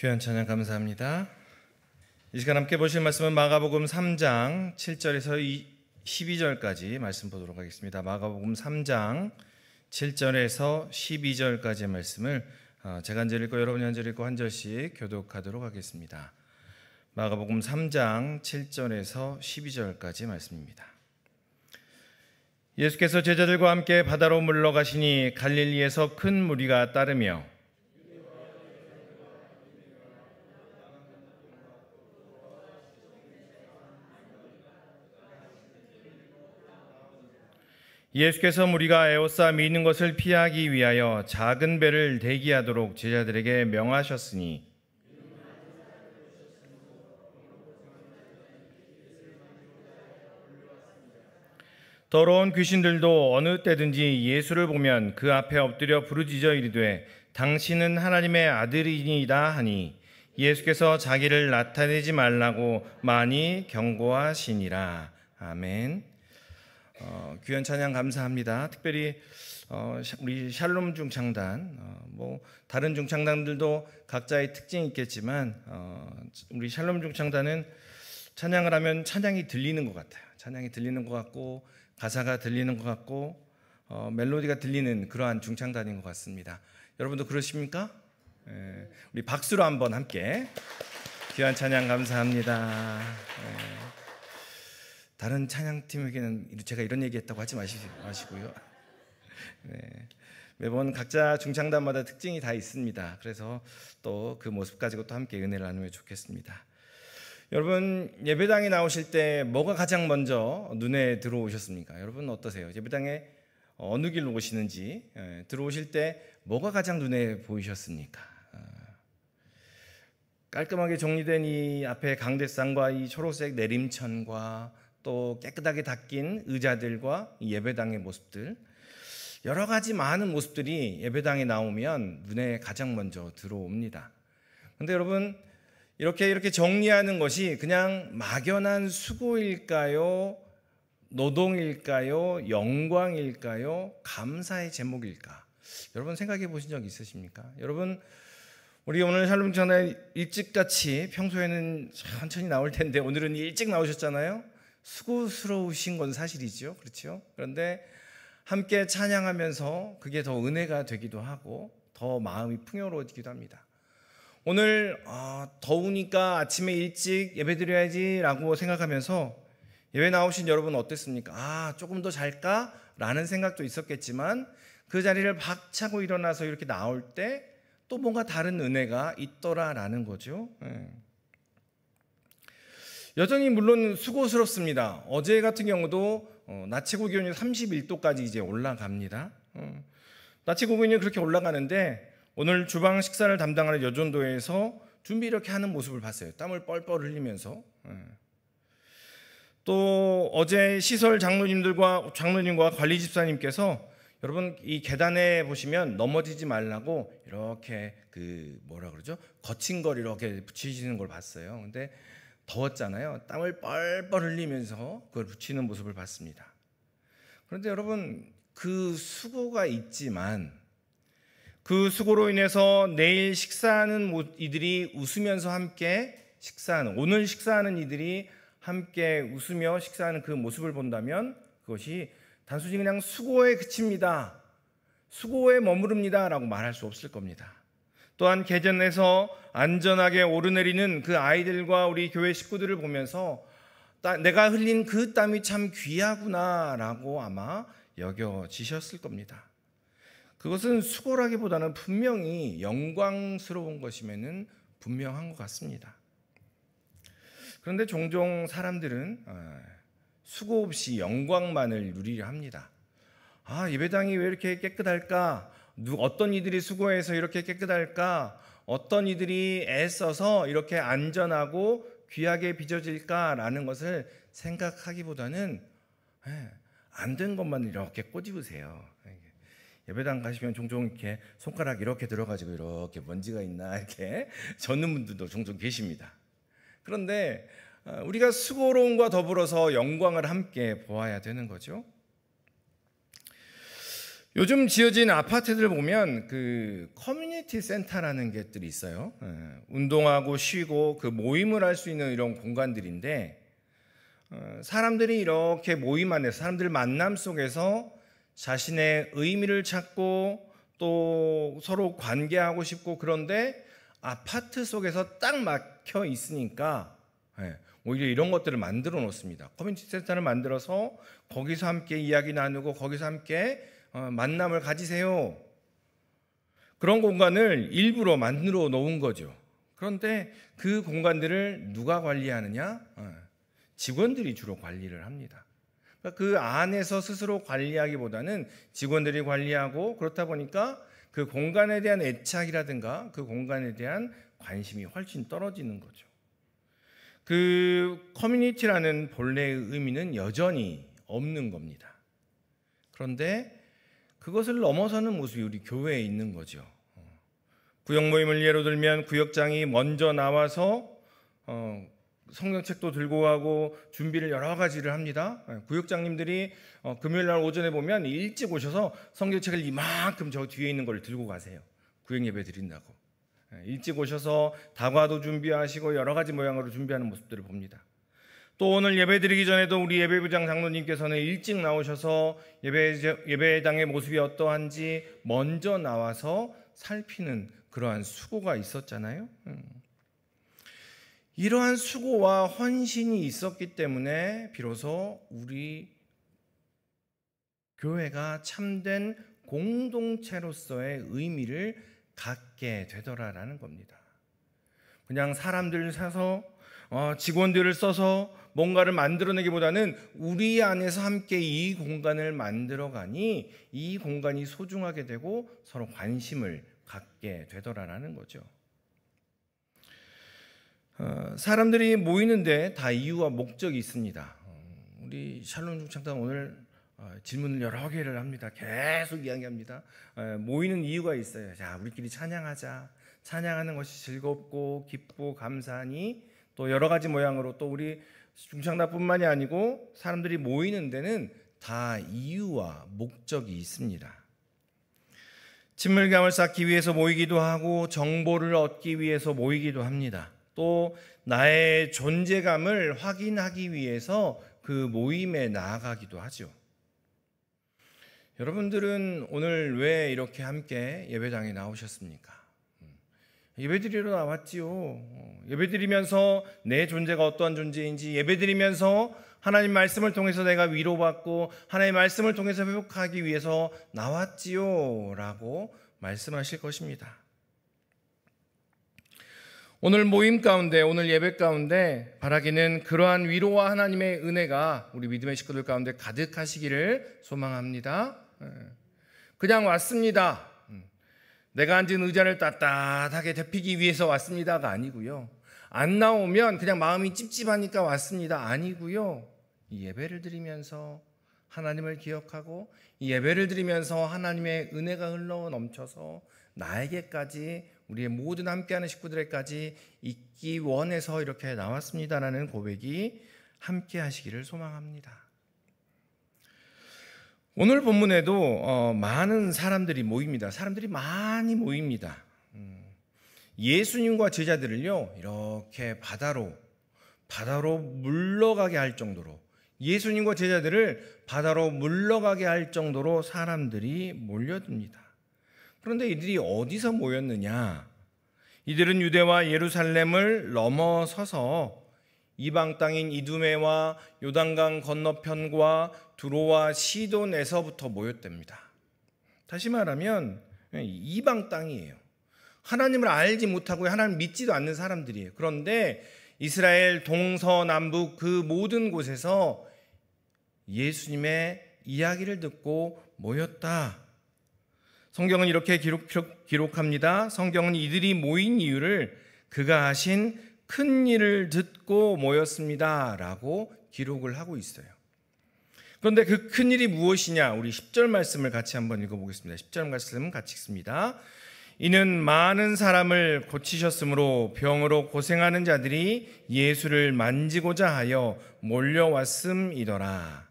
귀한 찬양 감사합니다. 이 시간 함께 보실 말씀은 마가복음 3장 7절에서 12절까지 말씀 보도록 하겠습니다. 마가복음 3장 7절에서 12절까지의 말씀을 제가 한 절 읽고 여러분이 한 절 읽고 한 절씩 교독하도록 하겠습니다. 마가복음 3장 7절에서 12절까지 말씀입니다. 예수께서 제자들과 함께 바다로 물러가시니 갈릴리에서 큰 무리가 따르며 예수께서 무리가 에워싸 미는 것을 피하기 위하여 작은 배를 대기하도록 제자들에게 명하셨으니 더러운 귀신들도 어느 때든지 예수를 보면 그 앞에 엎드려 부르짖어 이르되 당신은 하나님의 아들이니이다 하니 예수께서 자기를 나타내지 말라고 많이 경고하시니라. 아멘. 귀한 찬양 감사합니다. 특별히 우리 샬롬 중창단, 다른 중창단들도 각자의 특징이 있겠지만 우리 샬롬 중창단은 찬양을 하면 찬양이 들리는 것 같아요. 찬양이 들리는 것 같고 가사가 들리는 것 같고 멜로디가 들리는 그러한 중창단인 것 같습니다. 여러분도 그러십니까? 우리 박수로 한번 함께 귀한 찬양 감사합니다. 다른 찬양팀에게는 제가 이런 얘기했다고 하지 마시고요. 매번 각자 중창단마다 특징이 다 있습니다. 그래서 또 그 모습 가지고 또 함께 은혜를 나누면 좋겠습니다. 여러분, 예배당에 나오실 때 뭐가 가장 먼저 눈에 들어오셨습니까? 여러분 어떠세요? 예배당에 어느 길로 오시는지, 들어오실 때 뭐가 가장 눈에 보이셨습니까? 깔끔하게 정리된 이 앞에 강대상과 이 초록색 내림천과 또 깨끗하게 닦인 의자들과 예배당의 모습들, 여러 가지 많은 모습들이 예배당에 나오면 눈에 가장 먼저 들어옵니다. 그런데 여러분, 이렇게 정리하는 것이 그냥 막연한 수고일까요? 노동일까요? 영광일까요? 감사의 제목일까? 여러분 생각해 보신 적 있으십니까? 여러분, 우리 오늘 샬롬 전에 일찍같이 평소에는 천천히 나올 텐데 오늘은 일찍 나오셨잖아요. 수고스러우신 건 사실이죠. 그렇죠? 그런데 함께 찬양하면서 그게 더 은혜가 되기도 하고 더 마음이 풍요로워지기도 합니다. 오늘 더우니까 아침에 일찍 예배드려야지 라고 생각하면서 예배 나오신 여러분 어땠습니까? 조금 더 잘까? 라는 생각도 있었겠지만 그 자리를 박차고 일어나서 이렇게 나올 때 또 뭔가 다른 은혜가 있더라라는 거죠. 여전히 물론 수고스럽습니다. 어제 같은 경우도 낮 최고 기온이 31도까지 이제 올라갑니다. 낮 최고 기온이 그렇게 올라가는데 오늘 주방 식사를 담당하는 여전도에서 준비 이렇게 하는 모습을 봤어요. 땀을 뻘뻘 흘리면서. 또 어제 시설 장로님과 관리 집사님께서 여러분 이 계단에 보시면 넘어지지 말라고 이렇게 거친 걸 이렇게 붙이시는 걸 봤어요. 근데 더웠잖아요. 땀을 뻘뻘 흘리면서 그걸 붙이는 모습을 봤습니다. 그런데 여러분, 그 수고가 있지만 그 수고로 인해서 내일 식사하는 이들이 웃으면서 함께 식사하는, 오늘 식사하는 이들이 함께 웃으며 식사하는 그 모습을 본다면 그것이 단순히 그냥 수고에 그칩니다, 수고에 머무릅니다 라고 말할 수 없을 겁니다. 또한 계단에서 안전하게 오르내리는 그 아이들과 우리 교회 식구들을 보면서 내가 흘린 그 땀이 참 귀하구나 라고 아마 여겨지셨을 겁니다. 그것은 수고라기보다는 분명히 영광스러운 것임에는 분명한 것 같습니다. 그런데 종종 사람들은 수고 없이 영광만을 누리려 합니다. 예배당이 왜 이렇게 깨끗할까? 어떤 이들이 수고해서 이렇게 깨끗할까? 어떤 이들이 애써서 이렇게 안전하고 귀하게 빚어질까라는 것을 생각하기보다는 안 된 것만 이렇게 꼬집으세요. 예배당 가시면 종종 이렇게 손가락 이렇게 들어가지고 이렇게 먼지가 있나 이렇게 젓는 분들도 종종 계십니다. 그런데 우리가 수고로움과 더불어서 영광을 함께 보아야 되는 거죠. 요즘 지어진 아파트들 보면 그 커뮤니티 센터라는 것들이 있어요. 운동하고 쉬고 그 모임을 할 수 있는 이런 공간들인데, 사람들이 이렇게 모임 안에서 사람들 만남 속에서 자신의 의미를 찾고 또 서로 관계하고 싶고, 그런데 아파트 속에서 딱 막혀 있으니까 오히려 이런 것들을 만들어 놓습니다. 커뮤니티 센터를 만들어서 거기서 함께 이야기 나누고 거기서 함께 만남을 가지세요. 그런 공간을 일부러 만들어 놓은 거죠. 그런데 그 공간들을 누가 관리하느냐? 직원들이 주로 관리를 합니다. 그 안에서 스스로 관리하기보다는 직원들이 관리하고, 그렇다 보니까 그 공간에 대한 애착이라든가 그 공간에 대한 관심이 훨씬 떨어지는 거죠. 그 커뮤니티라는 본래의 의미는 여전히 없는 겁니다. 그런데 그것을 넘어서는 모습이 우리 교회에 있는 거죠. 구역 모임을 예로 들면 구역장이 먼저 나와서 성경책도 들고 가고 준비를 여러 가지를 합니다. 구역장님들이 금요일 날 오전에 보면 일찍 오셔서 성경책을 이만큼 저 뒤에 있는 걸 들고 가세요. 구역 예배 드린다고. 일찍 오셔서 다과도 준비하시고 여러 가지 모양으로 준비하는 모습들을 봅니다. 또 오늘 예배 드리기 전에도 우리 예배부장 장로님께서는 일찍 나오셔서 예배당의 모습이 어떠한지 먼저 나와서 살피는 그러한 수고가 있었잖아요. 이러한 수고와 헌신이 있었기 때문에 비로소 우리 교회가 참된 공동체로서의 의미를 갖게 되더라라는 겁니다. 그냥 사람들을 사서 직원들을 써서 뭔가를 만들어내기보다는 우리 안에서 함께 이 공간을 만들어가니 이 공간이 소중하게 되고 서로 관심을 갖게 되더라라는 거죠. 사람들이 모이는데 다 이유와 목적이 있습니다. 우리 샬롬 중창단 오늘 질문을 여러 개를 합니다. 계속 이야기합니다. 모이는 이유가 있어요. 자, 우리끼리 찬양하자. 찬양하는 것이 즐겁고 기쁘고 감사하니 또 여러 가지 모양으로 또 우리 중창단뿐만이 아니고 사람들이 모이는 데는 다 이유와 목적이 있습니다. 친밀감을 쌓기 위해서 모이기도 하고 정보를 얻기 위해서 모이기도 합니다. 또 나의 존재감을 확인하기 위해서 그 모임에 나아가기도 하죠. 여러분들은 오늘 왜 이렇게 함께 예배당에 나오셨습니까? 예배드리러 나왔지요. 예배드리면서 내 존재가 어떠한 존재인지, 예배드리면서 하나님 말씀을 통해서 내가 위로받고 하나님의 말씀을 통해서 회복하기 위해서 나왔지요 라고 말씀하실 것입니다. 오늘 모임 가운데, 오늘 예배 가운데 바라기는 그러한 위로와 하나님의 은혜가 우리 믿음의 식구들 가운데 가득하시기를 소망합니다. 그냥 왔습니다. 내가 앉은 의자를 따뜻하게 데피기 위해서 왔습니다가 아니고요. 안 나오면 그냥 마음이 찝찝하니까 왔습니다 아니고요. 이 예배를 드리면서 하나님을 기억하고 이 예배를 드리면서 하나님의 은혜가 흘러 넘쳐서 나에게까지, 우리의 모든 함께하는 식구들에게까지 있기 원해서 이렇게 나왔습니다라는 고백이 함께 하시기를 소망합니다. 오늘 본문에도 많은 사람들이 모입니다. 사람들이 많이 모입니다. 예수님과 제자들을요 이렇게 바다로 물러가게 할 정도로, 예수님과 제자들을 바다로 물러가게 할 정도로 사람들이 몰려듭니다. 그런데 이들이 어디서 모였느냐? 이들은 유대와 예루살렘을 넘어서서 이방 땅인 이두메와 요단강 건너편과 두로와 시돈에서부터 모였답니다. 다시 말하면 이방 땅이에요. 하나님을 알지 못하고 하나님 믿지도 않는 사람들이에요. 그런데 이스라엘 동서남북 그 모든 곳에서 예수님의 이야기를 듣고 모였다. 성경은 이렇게 기록합니다. 성경은 이들이 모인 이유를 그가 하신 큰 일을 듣고 모였습니다 라고 기록을 하고 있어요. 그런데 그 큰 일이 무엇이냐? 우리 10절 말씀을 같이 한번 읽어보겠습니다. 10절 말씀 같이 읽습니다. 이는 많은 사람을 고치셨으므로 병으로 고생하는 자들이 예수를 만지고자 하여 몰려왔음이더라.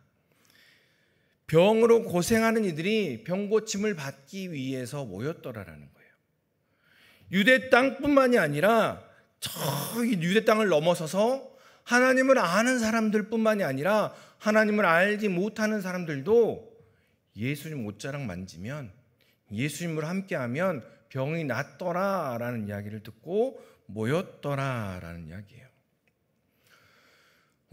병으로 고생하는 이들이 병고침을 받기 위해서 모였더라라는 거예요. 유대 땅뿐만이 아니라 저기 유대 땅을 넘어서서 하나님을 아는 사람들뿐만이 아니라 하나님을 알지 못하는 사람들도 예수님 옷자락 만지면, 예수님을 함께하면 병이 낫더라라는 이야기를 듣고 모였더라라는 이야기예요.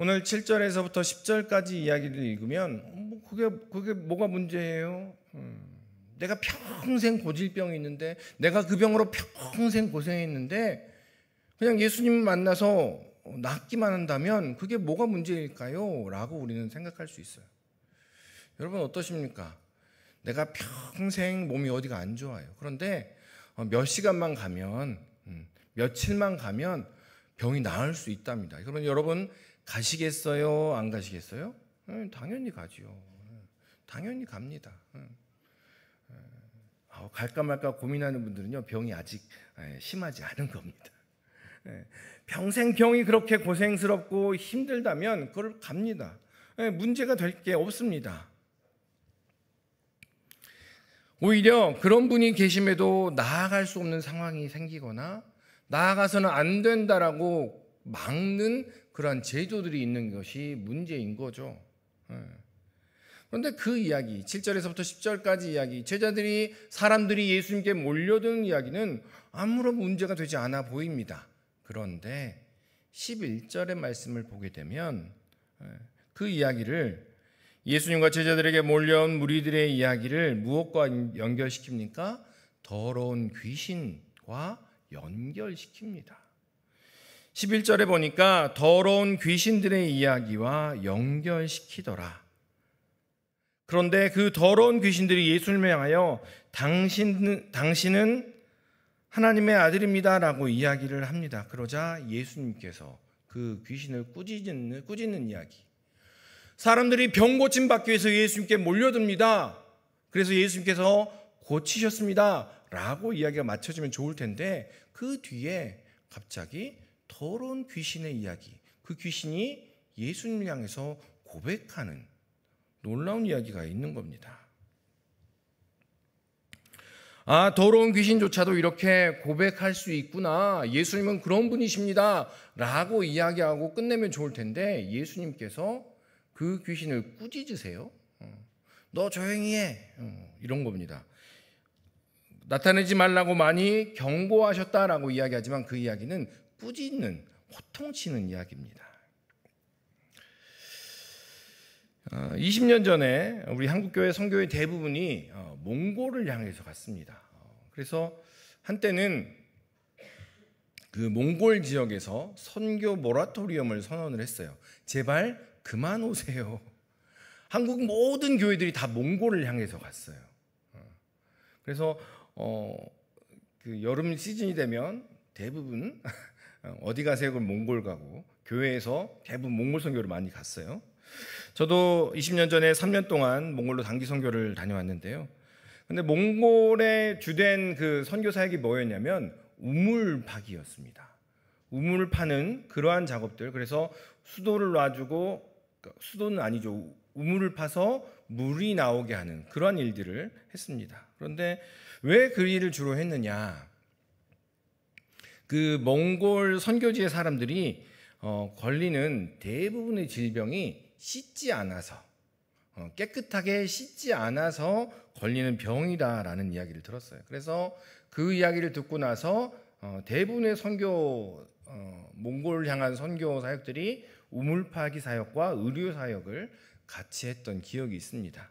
오늘 7절에서부터 10절까지 이야기를 읽으면 그게 뭐가 문제예요? 내가 평생 고질병이 있는데, 내가 그 병으로 평생 고생했는데 그냥 예수님을 만나서 낫기만 한다면 그게 뭐가 문제일까요? 라고 우리는 생각할 수 있어요. 여러분 어떠십니까? 내가 평생 몸이 어디가 안 좋아요. 그런데 몇 시간만 가면, 며칠만 가면 병이 나을 수 있답니다. 그러면 여러분 가시겠어요? 안 가시겠어요? 당연히 가지요. 당연히 갑니다. 갈까 말까 고민하는 분들은요, 병이 아직 심하지 않은 겁니다. 평생 병이 그렇게 고생스럽고 힘들다면 그걸 갑니다. 문제가 될 게 없습니다. 오히려 그런 분이 계심에도 나아갈 수 없는 상황이 생기거나 나아가서는 안 된다라고 막는 그러한 제도들이 있는 것이 문제인 거죠. 그런데 그 이야기, 7절에서부터 10절까지 이야기, 제자들이, 사람들이 예수님께 몰려드는 이야기는 아무런 문제가 되지 않아 보입니다. 그런데 11절의 말씀을 보게 되면 그 이야기를, 예수님과 제자들에게 몰려온 무리들의 이야기를 무엇과 연결시킵니까? 더러운 귀신과 연결시킵니다. 11절에 보니까 더러운 귀신들의 이야기와 연결시키더라. 그런데 그 더러운 귀신들이 예수님을 향하여 당신은 하나님의 아들입니다 라고 이야기를 합니다. 그러자 예수님께서 그 귀신을 꾸짖는 이야기. 사람들이 병 고침 받기 위해서 예수님께 몰려듭니다. 그래서 예수님께서 고치셨습니다 라고 이야기가 맞춰지면 좋을 텐데, 그 뒤에 갑자기 더러운 귀신의 이야기, 그 귀신이 예수님을 향해서 고백하는 놀라운 이야기가 있는 겁니다. 아, 더러운 귀신조차도 이렇게 고백할 수 있구나, 예수님은 그런 분이십니다 라고 이야기하고 끝내면 좋을 텐데, 예수님께서 그 귀신을 꾸짖으세요. 너 조용히 해, 이런 겁니다. 나타내지 말라고 많이 경고하셨다라고 이야기하지만 그 이야기는 꾸짖는, 호통치는 이야기입니다. 20년 전에 우리 한국교회 선교의 대부분이 몽골을 향해서 갔습니다. 그래서 한때는 그 몽골 지역에서 선교 모라토리엄을 선언을 했어요. 제발 그만 오세요. 한국 모든 교회들이 다 몽골을 향해서 갔어요. 그래서 그 여름 시즌이 되면 대부분 어디 가세요? 그럼 몽골 가고, 교회에서 대부분 몽골 선교를 많이 갔어요. 저도 20년 전에 3년 동안 몽골로 단기 선교를 다녀왔는데요. 근데 몽골의 주된 그 선교 사역이 뭐였냐면 우물 파기였습니다. 우물을 파는 그러한 작업들. 그래서 수도를 놔주고, 수도는 아니죠, 우물을 파서 물이 나오게 하는 그러한 일들을 했습니다. 그런데 왜 그 일을 주로 했느냐? 그 몽골 선교지의 사람들이 걸리는 대부분의 질병이 씻지 않아서, 깨끗하게 씻지 않아서 걸리는 병이다라는 이야기를 들었어요. 그래서 그 이야기를 듣고 나서 대부분의 몽골 향한 선교 사역들이 우물 파기 사역과 의료 사역을 같이 했던 기억이 있습니다.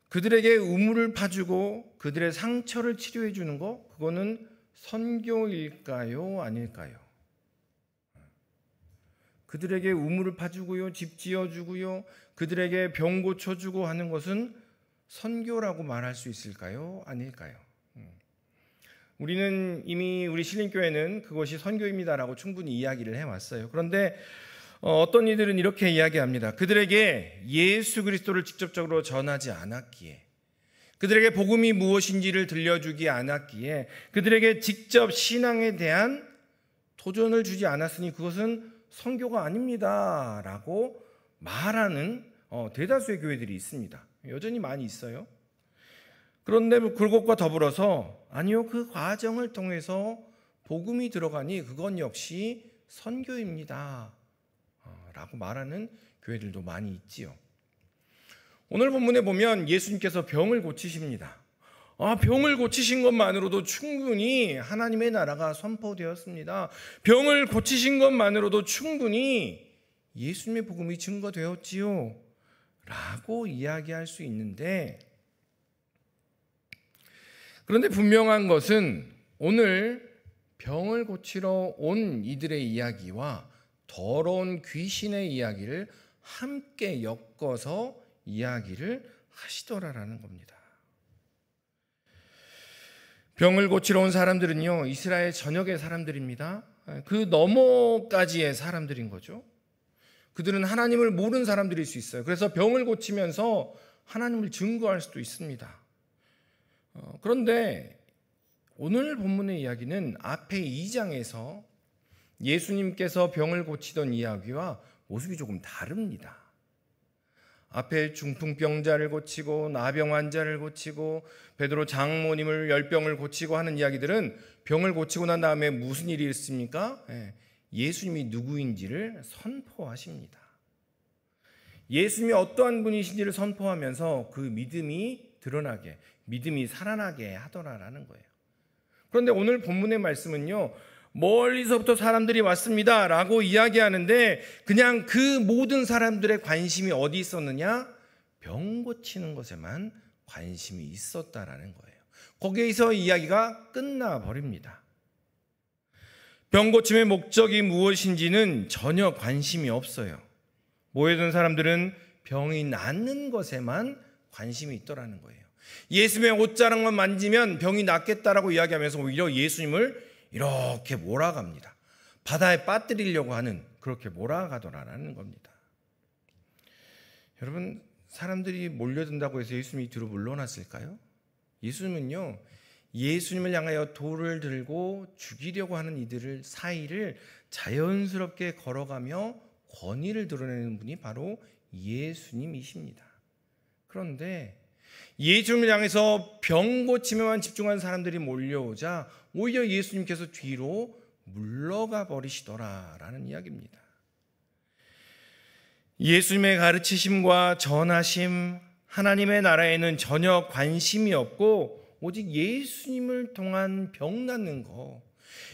그들에게 우물을 파주고 그들의 상처를 치료해 주는 거, 그거는 선교일까요? 아닐까요? 그들에게 우물을 파주고요, 집 지어주고요, 그들에게 병 고쳐주고 하는 것은 선교라고 말할 수 있을까요? 아닐까요? 우리는 이미 우리 신림교회는 그것이 선교입니다라고 충분히 이야기를 해왔어요. 그런데 어떤 이들은 이렇게 이야기합니다. 그들에게 예수 그리스도를 직접적으로 전하지 않았기에, 그들에게 복음이 무엇인지를 들려주지 않았기에, 그들에게 직접 신앙에 대한 도전을 주지 않았으니 그것은 선교가 아닙니다 라고 말하는 대다수의 교회들이 있습니다. 여전히 많이 있어요. 그런데 그것과 더불어서 아니요, 그 과정을 통해서 복음이 들어가니 그건 역시 선교입니다 라고 말하는 교회들도 많이 있지요. 오늘 본문에 보면 예수님께서 병을 고치십니다. 병을 고치신 것만으로도 충분히 하나님의 나라가 선포되었습니다. 병을 고치신 것만으로도 충분히 예수님의 복음이 증거되었지요 라고 이야기할 수 있는데, 그런데 분명한 것은 오늘 병을 고치러 온 이들의 이야기와 더러운 귀신의 이야기를 함께 엮어서 이야기를 하시더라라는 겁니다. 병을 고치러 온 사람들은요, 이스라엘 전역의 사람들입니다. 그 너머까지의 사람들인 거죠. 그들은 하나님을 모르는 사람들일 수 있어요. 그래서 병을 고치면서 하나님을 증거할 수도 있습니다. 그런데 오늘 본문의 이야기는 앞에 2장에서 예수님께서 병을 고치던 이야기와 모습이 조금 다릅니다. 앞에 중풍병자를 고치고 나병 환자를 고치고 베드로 장모님을 열병을 고치고 하는 이야기들은 병을 고치고 난 다음에 무슨 일이 있습니까? 예수님이 누구인지를 선포하십니다. 예수님이 어떠한 분이신지를 선포하면서 그 믿음이 드러나게, 믿음이 살아나게 하더라라는 거예요. 그런데 오늘 본문의 말씀은요, 멀리서부터 사람들이 왔습니다 라고 이야기하는데 그냥 그 모든 사람들의 관심이 어디 있었느냐? 병 고치는 것에만 관심이 있었다라는 거예요. 거기에서 이야기가 끝나버립니다. 병 고침의 목적이 무엇인지는 전혀 관심이 없어요. 모여든 사람들은 병이 낫는 것에만 관심이 있더라는 거예요. 예수님의 옷자락만 만지면 병이 낫겠다라고 이야기하면서 오히려 예수님을 이렇게 몰아갑니다. 바다에 빠뜨리려고 하는, 그렇게 몰아가더라라는 겁니다. 여러분, 사람들이 몰려든다고 해서 예수님이 뒤로 물러났을까요? 예수님은요, 예수님을 향하여 돌을 들고 죽이려고 하는 이들을 사이를 자연스럽게 걸어가며 권위를 드러내는 분이 바로 예수님이십니다. 그런데 예수님을 향해서 병 고치면만 집중한 사람들이 몰려오자 오히려 예수님께서 뒤로 물러가 버리시더라라는 이야기입니다. 예수님의 가르치심과 전하심, 하나님의 나라에는 전혀 관심이 없고 오직 예수님을 통한 병 낫는 거,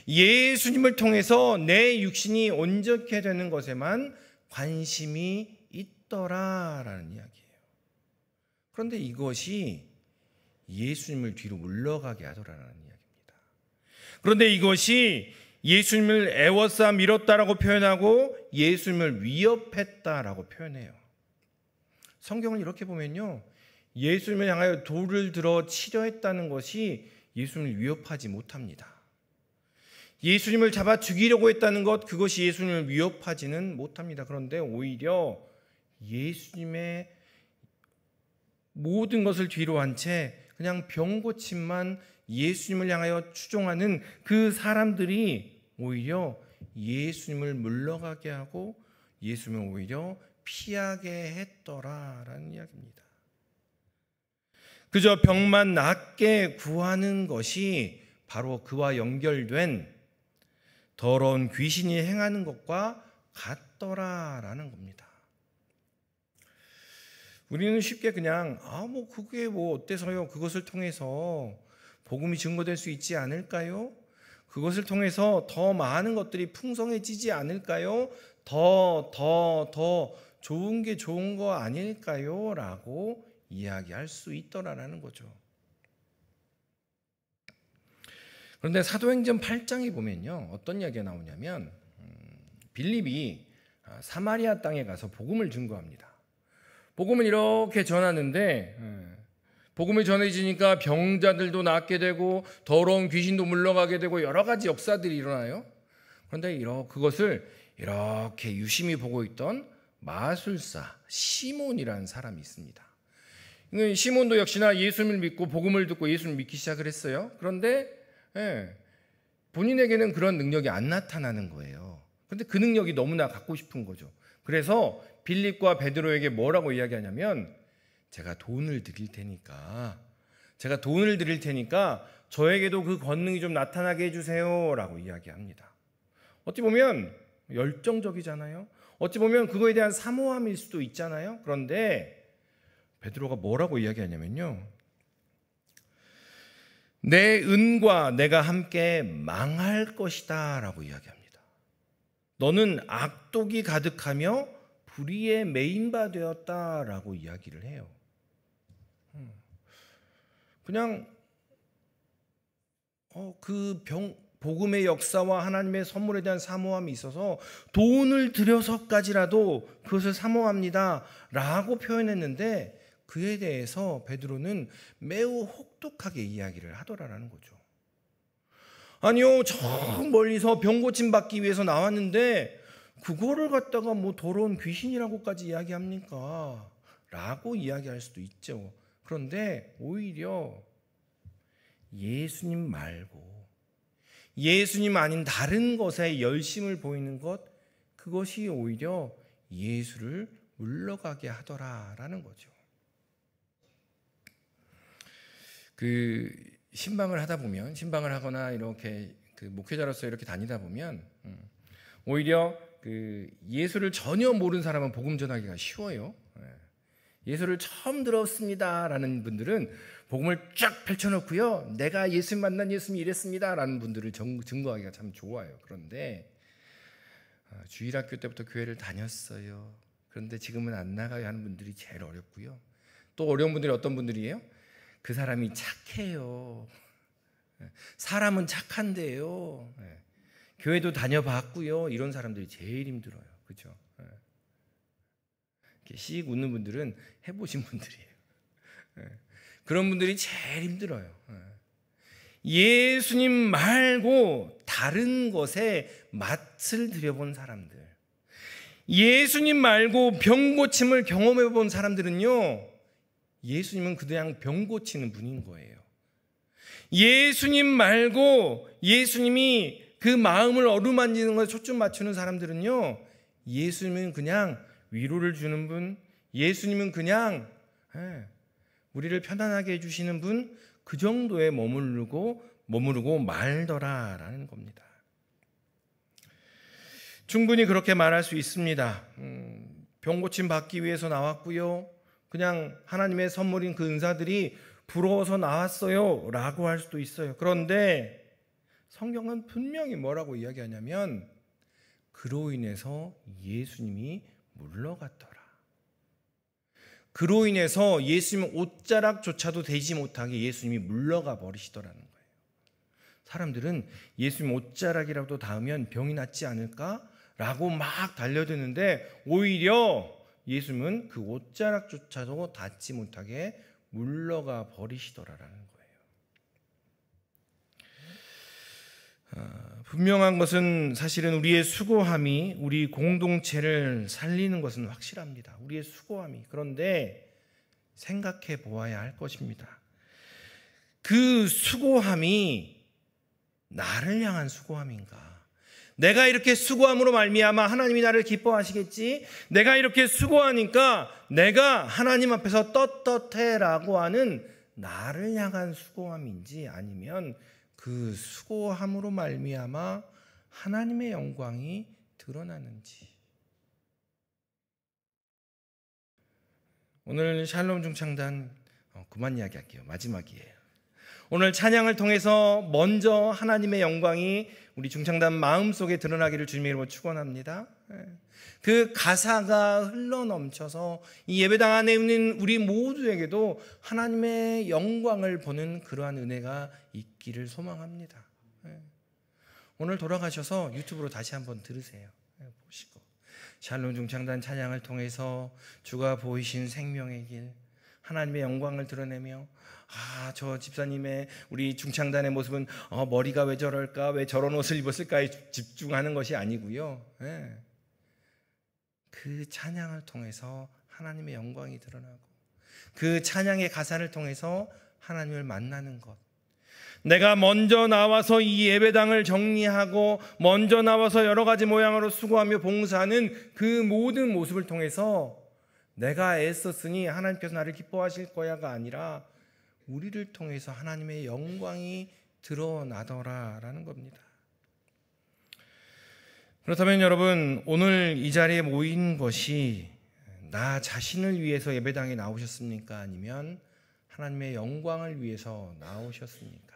예수님을 통해서 내 육신이 온전케 되는 것에만 관심이 있더라라는 이야기예요. 그런데 이것이 예수님을 뒤로 물러가게 하더라라는 이야기입니다. 그런데 이것이 예수님을 애워싸 밀었다라고 표현하고 예수님을 위협했다라고 표현해요. 성경을 이렇게 보면요, 예수님을 향하여 돌을 들어 치려 했다는 것이 예수님을 위협하지 못합니다. 예수님을 잡아 죽이려고 했다는 것, 그것이 예수님을 위협하지는 못합니다. 그런데 오히려 예수님의 모든 것을 뒤로 한 채 그냥 병 고침만 예수님을 향하여 추종하는 그 사람들이 오히려 예수님을 물러가게 하고 예수님을 오히려 피하게 했더라라는 이야기입니다. 그저 병만 낫게 구하는 것이 바로 그와 연결된 더러운 귀신이 행하는 것과 같더라라는 겁니다. 우리는 쉽게 그냥 그게 어때서요? 그것을 통해서 복음이 증거될 수 있지 않을까요? 그것을 통해서 더 많은 것들이 풍성해지지 않을까요? 더 좋은 게 좋은 거 아닐까요? 라고 이야기할 수 있더라라는 거죠. 그런데 사도행전 8장에 보면요, 어떤 이야기가 나오냐면 빌립이 사마리아 땅에 가서 복음을 증거합니다. 복음을 이렇게 전하는데 복음이 전해지니까 병자들도 낫게 되고 더러운 귀신도 물러가게 되고 여러 가지 역사들이 일어나요. 그런데 그것을 이렇게 유심히 보고 있던 마술사 시몬이라는 사람이 있습니다. 시몬도 역시나 예수님을 믿고 복음을 듣고 예수님을 믿기 시작을 했어요. 그런데 본인에게는 그런 능력이 안 나타나는 거예요. 그런데 그 능력이 너무나 갖고 싶은 거죠. 그래서 빌립과 베드로에게 뭐라고 이야기하냐면 제가 돈을 드릴 테니까 저에게도 그 권능이 좀 나타나게 해주세요 라고 이야기합니다. 어찌 보면 열정적이잖아요. 어찌 보면 그거에 대한 사모함일 수도 있잖아요. 그런데 베드로가 뭐라고 이야기하냐면요, 내 은과 내가 함께 망할 것이다 라고 이야기합니다. 너는 악독이 가득하며 불의에 매인 바 되었다 라고 이야기를 해요. 그냥 복음의 역사와 하나님의 선물에 대한 사모함이 있어서 돈을 들여서까지라도 그것을 사모합니다 라고 표현했는데, 그에 대해서 베드로는 매우 혹독하게 이야기를 하더라라는 거죠. 아니요, 저 멀리서 병 고침 받기 위해서 나왔는데 그거를 갖다가 뭐 더러운 귀신이라고까지 이야기합니까? 라고 이야기할 수도 있죠. 그런데 오히려 예수님 말고 예수님 아닌 다른 것에 열심을 보이는 것, 그것이 오히려 예수를 물러가게 하더라라는 거죠. 신방을 하거나 이렇게 목회자로서 이렇게 다니다 보면 오히려 예수를 전혀 모르는 사람은 복음 전하기가 쉬워요. 예수를 처음 들었습니다라는 분들은 복음을 쫙 펼쳐놓고요, 내가 예수 만난 예수님이 이랬습니다라는 분들을 증거하기가 참 좋아요. 그런데 주일학교 때부터 교회를 다녔어요, 그런데 지금은 안 나가요 하는 분들이 제일 어렵고요. 또 어려운 분들이 어떤 분들이에요? 그 사람이 착해요, 사람은 착한데요, 교회도 다녀봤고요, 이런 사람들이 제일 힘들어요. 그렇죠? 이렇게 씩 웃는 분들은 해보신 분들이에요. 그런 분들이 제일 힘들어요. 예수님 말고 다른 것에 맛을 들여본 사람들, 예수님 말고 병 고침을 경험해 본 사람들은요, 예수님은 그냥 병 고치는 분인 거예요. 예수님 말고 예수님이 그 마음을 어루만지는 것에 초점 맞추는 사람들은요, 예수님은 그냥 위로를 주는 분, 예수님은 그냥 우리를 편안하게 해주시는 분, 그 정도에 머무르고 말더라라는 겁니다. 충분히 그렇게 말할 수 있습니다. 병 고침 받기 위해서 나왔고요, 그냥 하나님의 선물인 그 은사들이 부러워서 나왔어요 라고 할 수도 있어요. 그런데 성경은 분명히 뭐라고 이야기하냐면 그로 인해서 예수님이 물러갔더라. 그로 인해서 예수님 옷자락조차도 되지 못하게 예수님이 물러가 버리시더라는 거예요. 사람들은 예수님 옷자락이라도 닿으면 병이 낫지 않을까라고 막 달려드는데, 오히려 예수님은 그 옷자락조차도 닿지 못하게 물러가 버리시더라라는 거예요. 분명한 것은 사실은 우리의 수고함이 우리 공동체를 살리는 것은 확실합니다. 우리의 수고함이. 그런데 생각해 보아야 할 것입니다. 그 수고함이 나를 향한 수고함인가? 내가 이렇게 수고함으로 말미암아 하나님이 나를 기뻐하시겠지, 내가 이렇게 수고하니까 내가 하나님 앞에서 떳떳해라고 하는 나를 향한 수고함인지, 아니면 그 수고함으로 말미암아 하나님의 영광이 드러나는지. 오늘 샬롬 중창단 그만 이야기할게요. 마지막이에요. 오늘 찬양을 통해서 먼저 하나님의 영광이 우리 중창단 마음속에 드러나기를 주님의 이름으로 축원합니다. 그 가사가 흘러넘쳐서 이 예배당 안에 있는 우리 모두에게도 하나님의 영광을 보는 그러한 은혜가 있기를 소망합니다. 오늘 돌아가셔서 유튜브로 다시 한번 들으세요. 보시고 샬롬 중창단 찬양을 통해서 주가 보이신 생명의 길, 하나님의 영광을 드러내며 저 집사님의 우리 중창단의 모습은 머리가 왜 저럴까, 왜 저런 옷을 입었을까에 집중하는 것이 아니고요. 그 찬양을 통해서 하나님의 영광이 드러나고 그 찬양의 가사를 통해서 하나님을 만나는 것, 내가 먼저 나와서 이 예배당을 정리하고 먼저 나와서 여러 가지 모양으로 수고하며 봉사하는 그 모든 모습을 통해서 내가 애썼으니 하나님께서 나를 기뻐하실 거야가 아니라 우리를 통해서 하나님의 영광이 드러나더라라는 겁니다. 그렇다면 여러분, 오늘 이 자리에 모인 것이 나 자신을 위해서 예배당에 나오셨습니까? 아니면 하나님의 영광을 위해서 나오셨습니까?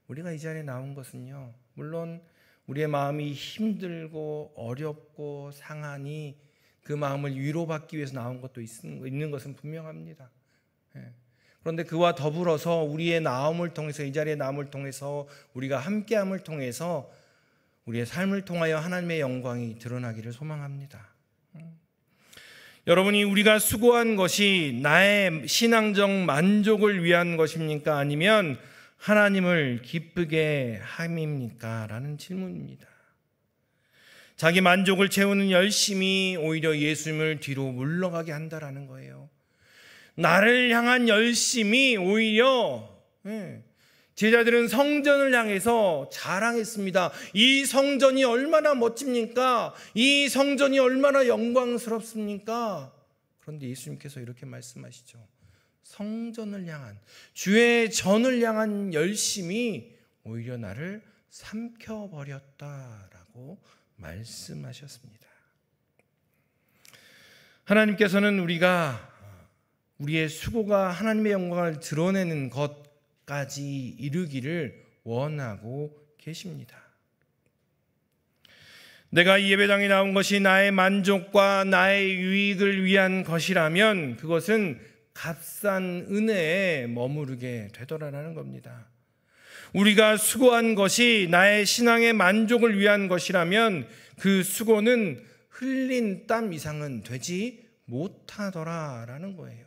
우리가 이 자리에 나온 것은요, 물론 우리의 마음이 힘들고 어렵고 상하니 그 마음을 위로받기 위해서 나온 것도 있는 것은 분명합니다. 그런데 그와 더불어서 우리의 나옴을 통해서, 이 자리의 나옴을 통해서, 우리가 함께함을 통해서 우리의 삶을 통하여 하나님의 영광이 드러나기를 소망합니다. 여러분이 우리가 수고한 것이 나의 신앙적 만족을 위한 것입니까? 아니면 하나님을 기쁘게 함입니까? 라는 질문입니다. 자기 만족을 채우는 열심이 오히려 예수님을 뒤로 물러가게 한다라는 거예요. 나를 향한 열심이 오히려, 제자들은 성전을 향해서 자랑했습니다. 이 성전이 얼마나 멋집니까? 이 성전이 얼마나 영광스럽습니까? 그런데 예수님께서 이렇게 말씀하시죠. 성전을 향한, 주의 전을 향한 열심이 오히려 나를 삼켜버렸다라고 말씀하셨습니다. 하나님께서는 우리의 수고가 하나님의 영광을 드러내는 것까지 이루기를 원하고 계십니다. 내가 이 예배당에 나온 것이 나의 만족과 나의 유익을 위한 것이라면 그것은 값싼 은혜에 머무르게 되더라라는 겁니다. 우리가 수고한 것이 나의 신앙의 만족을 위한 것이라면 그 수고는 흘린 땀 이상은 되지 못하더라라는 거예요.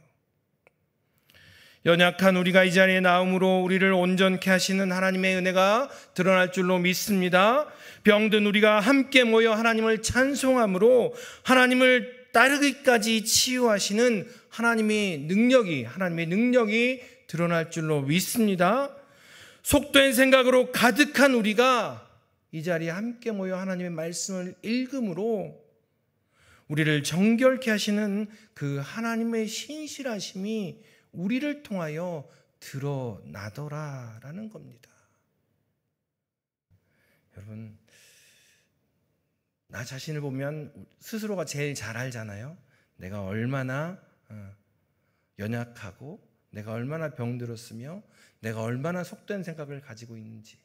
연약한 우리가 이 자리에 나옴으로 우리를 온전케 하시는 하나님의 은혜가 드러날 줄로 믿습니다. 병든 우리가 함께 모여 하나님을 찬송함으로 하나님을 따르기까지 치유하시는 하나님의 능력이 드러날 줄로 믿습니다. 속된 생각으로 가득한 우리가 이 자리에 함께 모여 하나님의 말씀을 읽음으로 우리를 정결케 하시는 그 하나님의 신실하심이 우리를 통하여 드러나더라라는 겁니다. 여러분, 나 자신을 보면 스스로가 제일 잘 알잖아요. 내가 얼마나 연약하고 내가 얼마나 병들었으며 내가 얼마나 속된 생각을 가지고 있는지.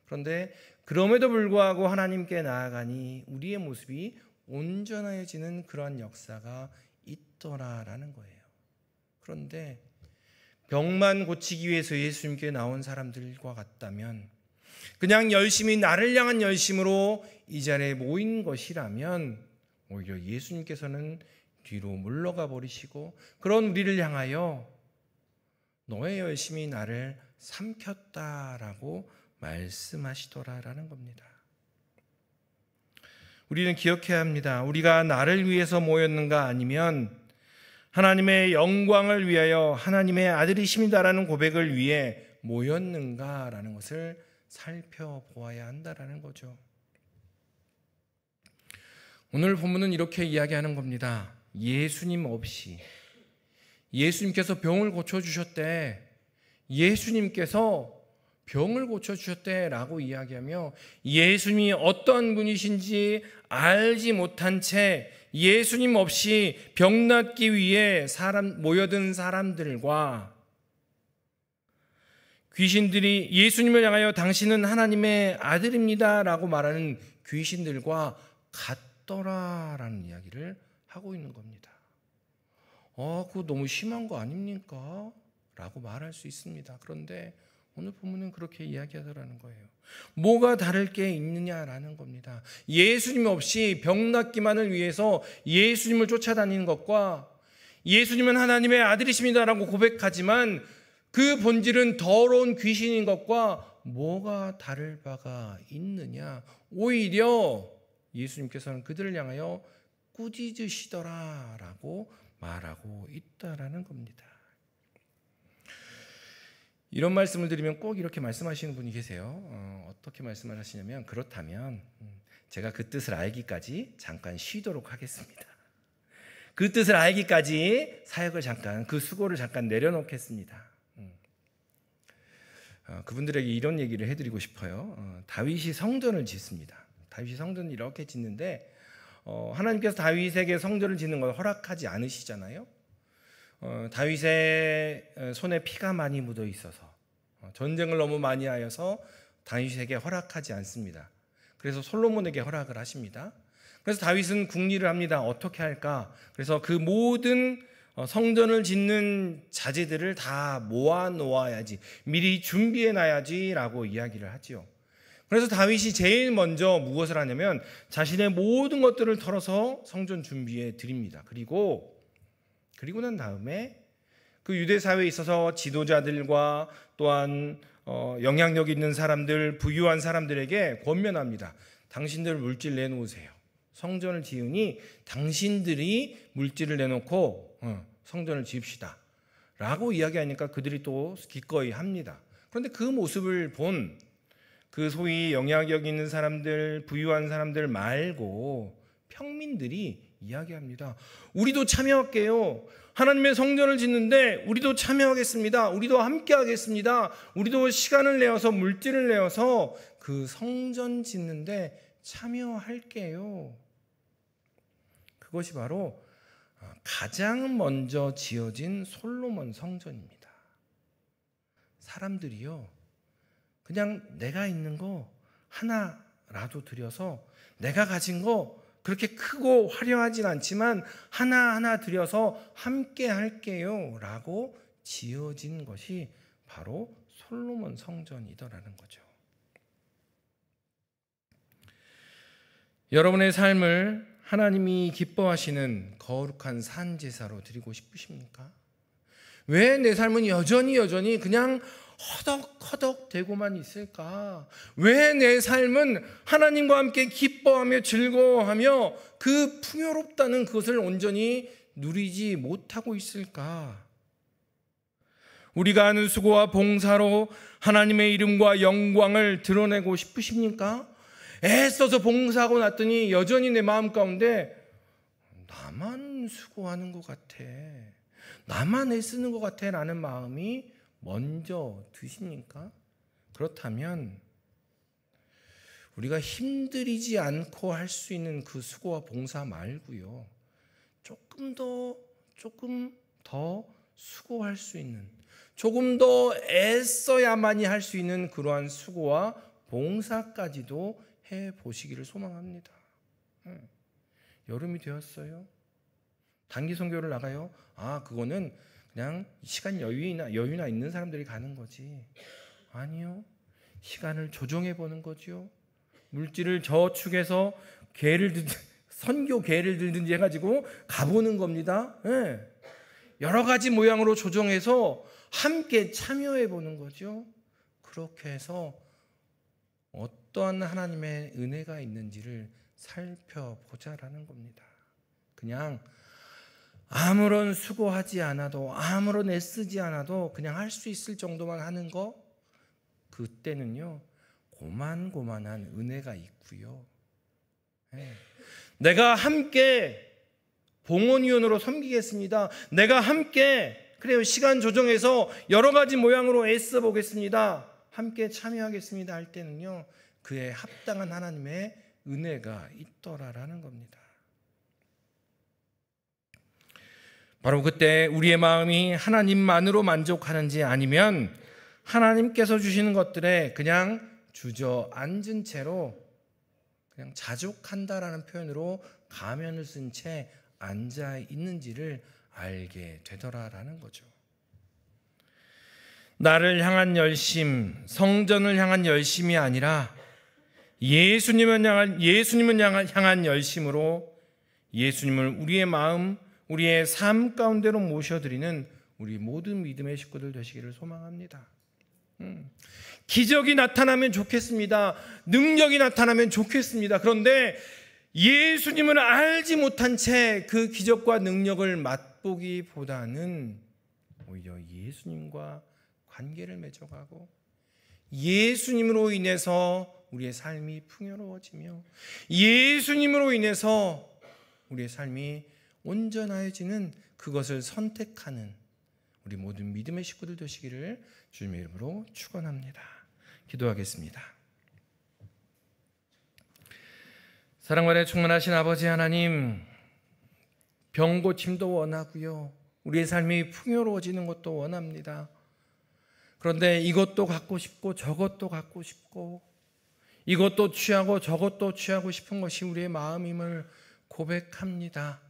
그런데 그럼에도 불구하고 하나님께 나아가니 우리의 모습이 온전해지는 그러한 역사가 있더라라는 거예요. 그런데 병만 고치기 위해서 예수님께 나온 사람들과 같다면, 그냥 열심히 나를 향한 열심으로 이 자리에 모인 것이라면 오히려 예수님께서는 뒤로 물러가 버리시고 그런 우리를 향하여 너의 열심이 나를 삼켰다라고 말씀하시더라라는 겁니다. 우리는 기억해야 합니다. 우리가 나를 위해서 모였는가 아니면 하나님의 영광을 위하여 하나님의 아들이십니다라는 고백을 위해 모였는가라는 것을 살펴보아야 한다라는 거죠. 오늘 본문은 이렇게 이야기하는 겁니다. 예수님 없이, 예수님께서 병을 고쳐주셨대, 예수님께서 병을 고쳐주셨대 라고 이야기하며 예수님이 어떤 분이신지 알지 못한 채 예수님 없이 병 낫기 위해 모여든 사람들과 귀신들이 예수님을 향하여 당신은 하나님의 아들입니다 라고 말하는 귀신들과 같더라라는 이야기를 하고 있는 겁니다. 그거 너무 심한 거 아닙니까? 라고 말할 수 있습니다. 그런데 오늘 본문은 그렇게 이야기하더라는 거예요. 뭐가 다를 게 있느냐라는 겁니다. 예수님 없이 병 낫기만을 위해서 예수님을 쫓아다니는 것과 예수님은 하나님의 아들이십니다라고 고백하지만 그 본질은 더러운 귀신인 것과 뭐가 다를 바가 있느냐. 오히려 예수님께서는 그들을 향하여 꾸짖으시더라라고 말하고 있다라는 겁니다. 이런 말씀을 드리면 꼭 이렇게 말씀하시는 분이 계세요. 어떻게 말씀을 하시냐면, 그렇다면 제가 그 뜻을 알기까지 잠깐 쉬도록 하겠습니다. 그 뜻을 알기까지 사역을 잠깐, 그 수고를 잠깐 내려놓겠습니다. 그분들에게 이런 얘기를 해드리고 싶어요. 다윗이 성전을 짓습니다. 다윗이 성전을 이렇게 짓는데 하나님께서 다윗에게 성전을 짓는 걸 허락하지 않으시잖아요. 다윗의 손에 피가 많이 묻어 있어서 전쟁을 너무 많이 하여서 다윗에게 허락하지 않습니다. 그래서 솔로몬에게 허락을 하십니다. 그래서 다윗은 궁리를 합니다. 어떻게 할까? 그래서 그 모든 성전을 짓는 자재들을 다 모아 놓아야지, 미리 준비해 놔야지 라고 이야기를 하지요. 그래서 다윗이 제일 먼저 무엇을 하냐면 자신의 모든 것들을 털어서 성전 준비해 드립니다. 그리고 난 다음에 그 유대 사회에 있어서 지도자들과 또한 영향력 있는 사람들, 부유한 사람들에게 권면합니다. 당신들 물질 내놓으세요. 성전을 지으니 당신들이 물질을 내놓고 성전을 지읍시다 라고 이야기하니까 그들이 또 기꺼이 합니다. 그런데 그 모습을 본 그 소위 영향력 있는 사람들, 부유한 사람들 말고 평민들이 이야기합니다. 우리도 참여할게요. 하나님의 성전을 짓는데 우리도 참여하겠습니다. 우리도 함께 하겠습니다. 우리도 시간을 내어서, 물질을 내어서 그 성전 짓는데 참여할게요. 그것이 바로 가장 먼저 지어진 솔로몬 성전입니다. 사람들이요, 그냥 내가 있는 거 하나라도 들여서, 내가 가진 거 그렇게 크고 화려하진 않지만 하나하나 들여서 함께 할게요 라고 지어진 것이 바로 솔로몬 성전이더라는 거죠. 여러분의 삶을 하나님이 기뻐하시는 거룩한 산제사로 드리고 싶으십니까? 왜 내 삶은 여전히 그냥 허덕허덕 되고만 있을까? 왜 내 삶은 하나님과 함께 기뻐하며 즐거워하며 그 풍요롭다는 그것을 온전히 누리지 못하고 있을까? 우리가 하는 수고와 봉사로 하나님의 이름과 영광을 드러내고 싶으십니까? 애써서 봉사하고 났더니 여전히 내 마음 가운데 나만 수고하는 것 같아, 나만 애쓰는 것 같아 라는 마음이 먼저 드십니까? 그렇다면 우리가 힘들이지 않고 할 수 있는 그 수고와 봉사 말고요, 조금 더 수고할 수 있는, 조금 더 애써야만이 할 수 있는 그러한 수고와 봉사까지도 해보시기를 소망합니다. 여름이 되었어요. 단기 선교를 나가요. 그거는 그냥 시간 여유나 있는 사람들이 가는 거지. 아니요. 시간을 조정해 보는 거죠. 물질을 저축해서 선교 계를 들든지 해가지고 가보는 겁니다. 네. 여러 가지 모양으로 조정해서 함께 참여해 보는 거죠. 그렇게 해서 어떠한 하나님의 은혜가 있는지를 살펴보자라는 겁니다. 그냥 아무런 수고하지 않아도, 아무런 애쓰지 않아도 그냥 할 수 있을 정도만 하는 거, 그때는요 고만고만한 은혜가 있고요. 내가 함께 봉헌위원으로 섬기겠습니다. 내가 함께 그래요, 시간 조정해서 여러 가지 모양으로 애써 보겠습니다. 함께 참여하겠습니다 할 때는요, 그에 합당한 하나님의 은혜가 있더라라는 겁니다. 바로 그때 우리의 마음이 하나님만으로 만족하는지, 아니면 하나님께서 주시는 것들에 그냥 주저앉은 채로 그냥 자족한다라는 표현으로 가면을 쓴 채 앉아 있는지를 알게 되더라라는 거죠. 나를 향한 열심, 성전을 향한 열심이 아니라 예수님을 향한 열심으로 예수님을 우리의 마음, 우리의 삶 가운데로 모셔드리는 우리 모든 믿음의 식구들 되시기를 소망합니다. 기적이 나타나면 좋겠습니다. 능력이 나타나면 좋겠습니다. 그런데 예수님을 알지 못한 채 그 기적과 능력을 맛보기보다는 오히려 예수님과 관계를 맺어가고 예수님으로 인해서 우리의 삶이 풍요로워지며 예수님으로 인해서 우리의 삶이 온전해지는 그것을 선택하는 우리 모든 믿음의 식구들 되시기를 주님의 이름으로 축원합니다. 기도하겠습니다. 사랑과의 충만하신 아버지 하나님, 병 고침도 원하고요, 우리의 삶이 풍요로워지는 것도 원합니다. 그런데 이것도 갖고 싶고 저것도 갖고 싶고 이것도 취하고 저것도 취하고 싶은 것이 우리의 마음임을 고백합니다.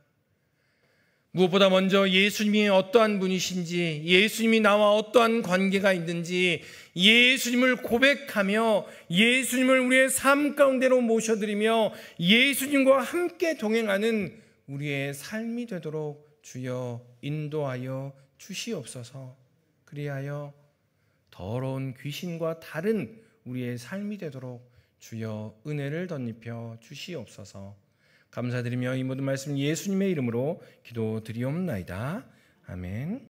무엇보다 먼저 예수님이 어떠한 분이신지, 예수님이 나와 어떠한 관계가 있는지 예수님을 고백하며 예수님을 우리의 삶 가운데로 모셔드리며 예수님과 함께 동행하는 우리의 삶이 되도록 주여 인도하여 주시옵소서. 그리하여 더러운 귀신과 다른 우리의 삶이 되도록 주여 은혜를 덧입혀 주시옵소서. 감사드리며 이 모든 말씀 예수님의 이름으로 기도드리옵나이다. 아멘.